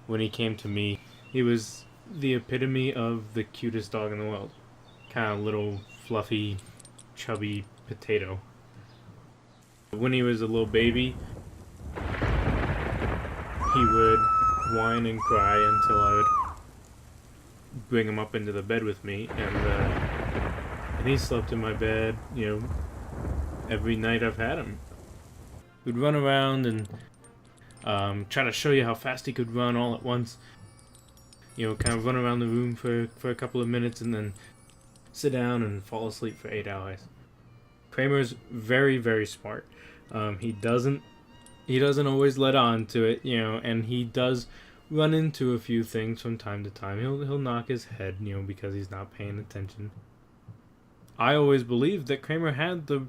when he came to me, he was the epitome of the cutest dog in the world. Kind of little, fluffy, chubby potato. When he was a little baby, he would whine and cry until I would bring him up into the bed with me, and he slept in my bed, every night I've had him. We'd run around and try to show you how fast he could run all at once. Kind of run around the room for a couple of minutes and then sit down and fall asleep for 8 hours. Kramer's very, very smart. He doesn't always let on to it, and he does run into a few things from time to time. He'll knock his head, because he's not paying attention. I always believed that Kramer had the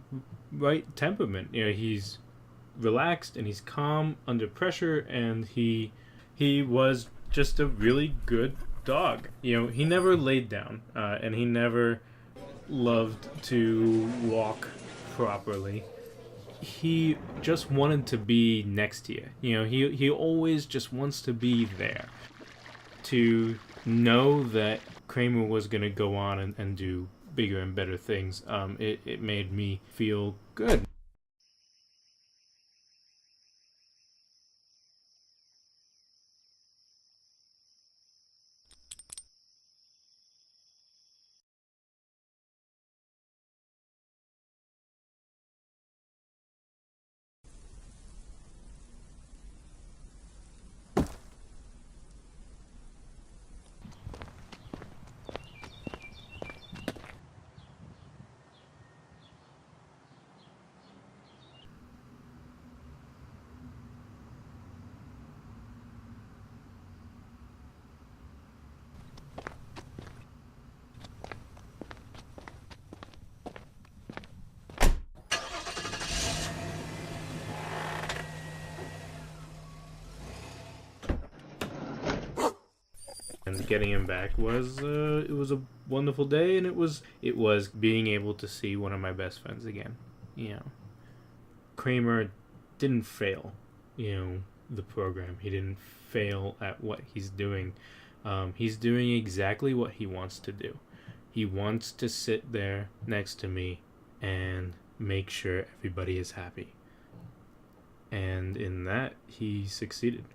right temperament. He's relaxed and he's calm under pressure, and he was just a really good dog. He never laid down, and he never loved to walk properly. He just wanted to be next to you. He always just wants to be there. To know that Kramer was going to go on and do bigger and better things, it made me feel good. And getting him back was it was a wonderful day, and it was being able to see one of my best friends again. Kramer didn't fail, the program. He didn't fail at what he's doing. He's doing exactly what he wants to do. He wants to sit there next to me and make sure everybody is happy. And in that, he succeeded.